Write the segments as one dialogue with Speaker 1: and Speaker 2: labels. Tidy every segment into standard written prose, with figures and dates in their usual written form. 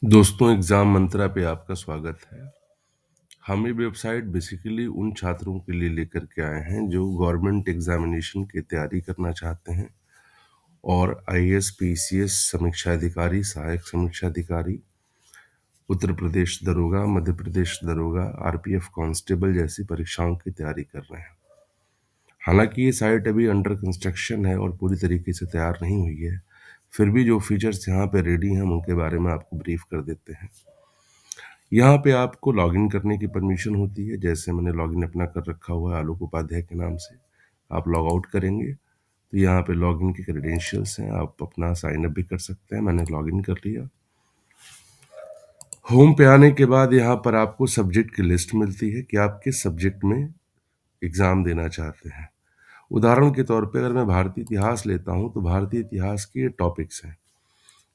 Speaker 1: दोस्तों, एग्ज़ाम मंत्रा पे आपका स्वागत है। हम ये वेबसाइट बेसिकली उन छात्रों के लिए लेकर के आए हैं जो गवर्नमेंट एग्ज़ामिनेशन की तैयारी करना चाहते हैं और आईएएस, पीसीएस, समीक्षा अधिकारी, सहायक समीक्षा अधिकारी, उत्तर प्रदेश दरोगा, मध्य प्रदेश दरोगा, आरपीएफ कांस्टेबल जैसी परीक्षाओं की तैयारी कर रहे हैं। हालांकि ये साइट अभी अंडर कंस्ट्रक्शन है और पूरी तरीके से तैयार नहीं हुई है, फिर भी जो फीचर्स यहाँ पे रेडी हैं हम उनके बारे में आपको ब्रीफ कर देते हैं। यहाँ पे आपको लॉगिन करने की परमिशन होती है। जैसे मैंने लॉगिन अपना कर रखा हुआ है आलोक उपाध्याय के नाम से। आप लॉग आउट करेंगे तो यहाँ पे लॉगिन के क्रेडेंशियल्स हैं, आप अपना साइन अप भी कर सकते हैं। मैंने लॉगिन कर लिया। होम पे आने के बाद यहाँ पर आपको सब्जेक्ट की लिस्ट मिलती है कि आप किस सब्जेक्ट में एग्ज़ाम देना चाहते हैं। उदाहरण के तौर पे अगर मैं भारतीय इतिहास लेता हूँ तो भारतीय इतिहास के ये टॉपिक्स हैं,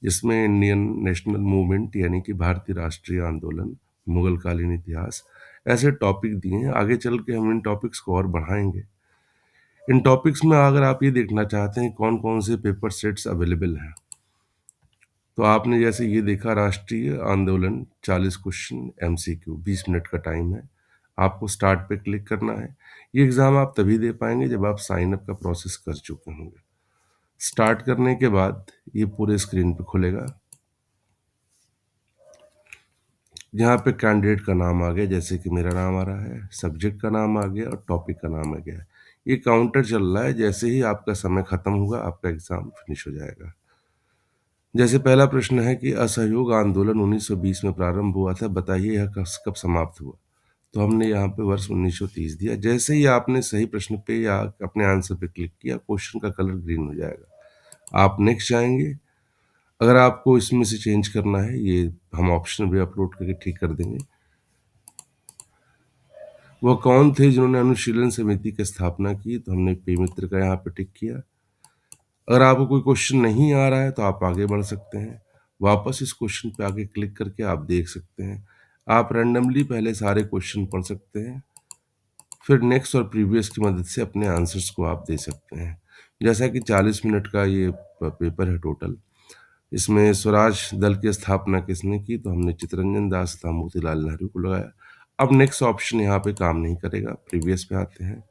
Speaker 1: जिसमें इंडियन नेशनल मूवमेंट यानी कि भारतीय राष्ट्रीय आंदोलन, मुगल कालीन इतिहास, ऐसे टॉपिक दिए हैं। आगे चल के हम इन टॉपिक्स को और बढ़ाएंगे। इन टॉपिक्स में अगर आप ये देखना चाहते हैं कौन कौन से पेपर सेट्स अवेलेबल हैं, तो आपने जैसे ये देखा राष्ट्रीय आंदोलन 40 क्वेश्चन एमसीक्यू, 20 मिनट का टाइम है। आपको स्टार्ट पे क्लिक करना है। ये एग्ज़ाम आप तभी दे पाएंगे जब आप साइन अप का प्रोसेस कर चुके होंगे। स्टार्ट करने के बाद ये पूरे स्क्रीन पे खुलेगा। यहाँ पे कैंडिडेट का नाम आ गया, जैसे कि मेरा नाम आ रहा है, सब्जेक्ट का नाम आ गया और टॉपिक का नाम आ गया। ये काउंटर चल रहा है। जैसे ही आपका समय खत्म होगा आपका एग्जाम फिनिश हो जाएगा। जैसे पहला प्रश्न है कि असहयोग आंदोलन 1920 में प्रारंभ हुआ था, बताइए यह कब समाप्त हुआ। तो हमने यहाँ पे वर्ष 1930 दिया। जैसे ही आपने सही प्रश्न पे या अपने आंसर पे क्लिक किया, क्वेश्चन का कलर ग्रीन हो जाएगा। आप नेक्स्ट जाएंगे। अगर आपको इसमें से चेंज करना है, ये हम ऑप्शन भी अपलोड करके ठीक कर देंगे। वह कौन थे जिन्होंने अनुशीलन समिति की स्थापना की, तो हमने पे मित्र का यहाँ पे टिक किया। अगर आपको कोई क्वेश्चन नहीं आ रहा है तो आप आगे बढ़ सकते हैं। वापस इस क्वेश्चन पे आगे क्लिक करके आप देख सकते हैं। आप रैंडमली पहले सारे क्वेश्चन पढ़ सकते हैं, फिर नेक्स्ट और प्रीवियस की मदद से अपने आंसर्स को आप दे सकते हैं। जैसा कि 40 मिनट का ये पेपर है टोटल। इसमें स्वराज दल की स्थापना किसने की, तो हमने चित्तरंजन दास तथा मोतीलाल नेहरू को लगाया। अब नेक्स्ट ऑप्शन यहाँ पे काम नहीं करेगा, प्रीवियस पे आते हैं।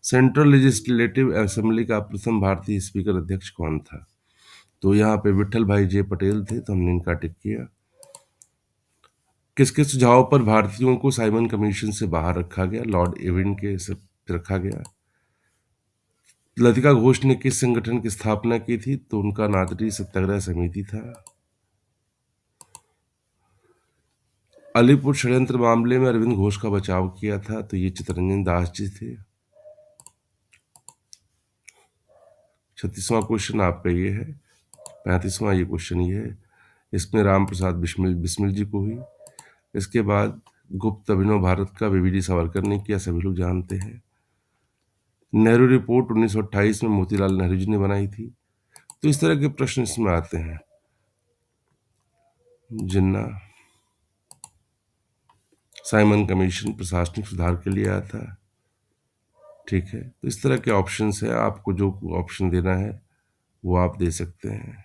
Speaker 1: सेंट्रल लेजिस्लेटिव असेंबली का प्रथम भारतीय स्पीकर अध्यक्ष कौन था, तो यहाँ पे विठल भाई जे पटेल थे, तो हमने इनका टिक किया। किसके सुझाव पर भारतीयों को साइमन कमीशन से बाहर रखा गया, लॉर्ड इरविन के से रखा गया। लतिका घोष ने किस संगठन की स्थापना की थी, तो उनका नागरिक सत्याग्रह समिति था। अलीपुर षड्यंत्र मामले में अरविंद घोष का बचाव किया था, तो ये चित्तरंजन दास जी थे। 36वां क्वेश्चन आपका ये है। 35वां ये क्वेश्चन ये है। इसमें राम प्रसाद बिस्मिल बिस्मिल जी को हुई। इसके बाद गुप्त अभिनव भारत का वीडी सावरकर ने किया, सभी लोग जानते हैं। नेहरू रिपोर्ट 1928 में मोतीलाल नेहरू जी ने बनाई थी। तो इस तरह के प्रश्न इसमें आते हैं। जिन्ना साइमन कमीशन प्रशासनिक सुधार के लिए आया था। ठीक है, तो इस तरह के ऑप्शंस है। आपको जो ऑप्शन देना है वो आप दे सकते हैं।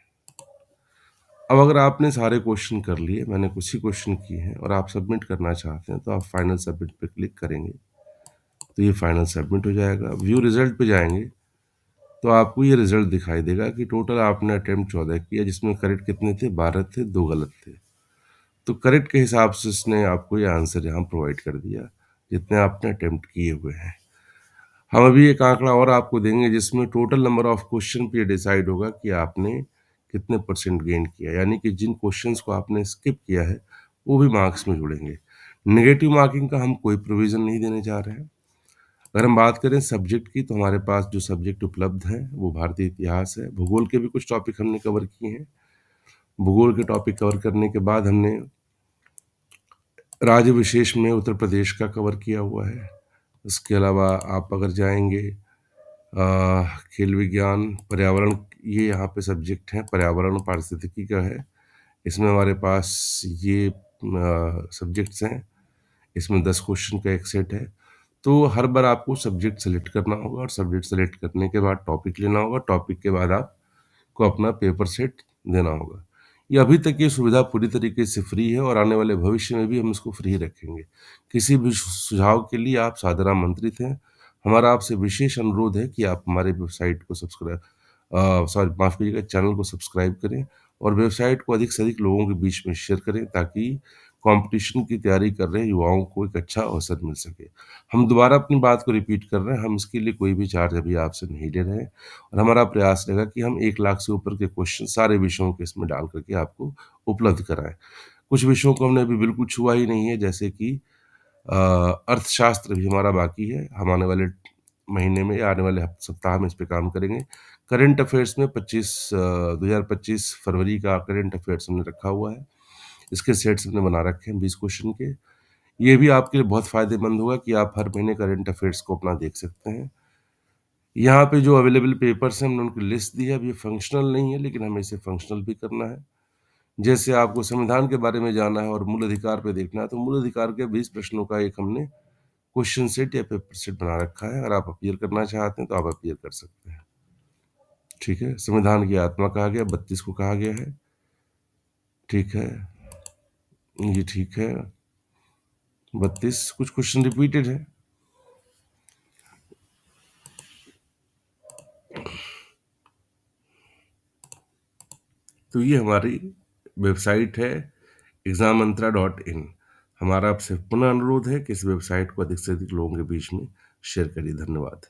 Speaker 1: अब अगर आपने सारे क्वेश्चन कर लिए, मैंने कुछ ही क्वेश्चन किए हैं और आप सबमिट करना चाहते हैं, तो आप फाइनल सबमिट पे क्लिक करेंगे तो ये फाइनल सबमिट हो जाएगा। व्यू रिजल्ट पे जाएंगे तो आपको ये रिजल्ट दिखाई देगा कि टोटल आपने अटेम्प्ट 14 किया, जिसमें करेक्ट कितने थे, 12 थे, 2 गलत थे। तो करेक्ट के हिसाब से इसने आपको ये आंसर यहाँ प्रोवाइड कर दिया जितने आपने अटेम्प्ट किए हुए हैं। हम अभी एक आंकड़ा और आपको देंगे जिसमें टोटल नंबर ऑफ क्वेश्चन पे डिसाइड होगा कि आपने कितने परसेंट गेन किया, यानी कि जिन क्वेश्चंस को आपने स्किप किया है वो भी मार्क्स में जुड़ेंगे। नेगेटिव मार्किंग का हम कोई प्रोविज़न नहीं देने जा रहे हैं। अगर हम बात करें सब्जेक्ट की, तो हमारे पास जो सब्जेक्ट उपलब्ध हैं वो भारतीय इतिहास है। भूगोल के भी कुछ टॉपिक हमने कवर किए हैं। भूगोल के टॉपिक कवर करने के बाद हमने राज्य विशेष में उत्तर प्रदेश का कवर किया हुआ है। इसके अलावा आप अगर जाएंगे खेल विज्ञान, पर्यावरण, ये यहाँ पे सब्जेक्ट हैं। पर्यावरण पारिस्थितिकी का है। इसमें हमारे पास ये सब्जेक्ट्स हैं। इसमें 10 क्वेश्चन का एक सेट है। तो हर बार आपको सब्जेक्ट सेलेक्ट करना होगा और सब्जेक्ट सेलेक्ट करने के बाद टॉपिक लेना होगा। टॉपिक के बाद आपको अपना पेपर सेट देना होगा। ये अभी तक ये सुविधा पूरी तरीके से फ्री है और आने वाले भविष्य में भी हम इसको फ्री रखेंगे। किसी भी सुझाव के लिए आप सादर आमंत्रित हैं। हमारा आपसे विशेष अनुरोध है कि आप हमारे वेबसाइट को सब्सक्राइब सॉरी माफ़ कीजिएगा, चैनल को सब्सक्राइब करें और वेबसाइट को अधिक से अधिक लोगों के बीच में शेयर करें ताकि कॉम्पिटिशन की तैयारी कर रहे युवाओं को एक अच्छा अवसर मिल सके। हम दोबारा अपनी बात को रिपीट कर रहे हैं, हम इसके लिए कोई भी चार्ज अभी आपसे नहीं ले रहे हैं और हमारा प्रयास रहेगा कि हम 1 लाख से ऊपर के क्वेश्चन सारे विषयों के इसमें डाल करके आपको उपलब्ध कराएँ। कुछ विषयों को हमने अभी बिल्कुल छुआ ही नहीं है, जैसे कि अर्थशास्त्र भी हमारा बाकी है। हम आने वाले महीने में या आने वाले सप्ताह में इस पे काम करेंगे। करंट अफ़ेयर्स में 2025 फरवरी का करंट अफ़ेयर्स हमने रखा हुआ है। इसके सेट्स हमने बना रखे हैं 20 क्वेश्चन के। ये भी आपके लिए बहुत फ़ायदेमंद होगा कि आप हर महीने करंट अफ़ेयर्स को अपना देख सकते हैं। यहाँ पे जो अवेलेबल पेपर्स हैं, हमने उनकी लिस्ट दी है। अब ये फंक्शनल नहीं है, लेकिन हमें इसे फंक्शनल भी करना है। जैसे आपको संविधान के बारे में जानना है और मूल अधिकार पे देखना है, तो मूल अधिकार के 20 प्रश्नों का एक हमने क्वेश्चन सेट या पेपर सेट बना रखा है। अगर आप अपीयर करना चाहते हैं, तो आप अपीयर कर सकते हैं। ठीक है? संविधान की आत्मा कहा गया, 32 को कहा गया है। ठीक है? ये ठीक है। 32 कुछ क्वेश्चन रिपीटेड है। तो ये हमारी वेबसाइट है exammantra.in। हमारा आपसे पुनः अनुरोध है कि इस वेबसाइट को अधिक से अधिक लोगों के बीच में शेयर करिए। धन्यवाद।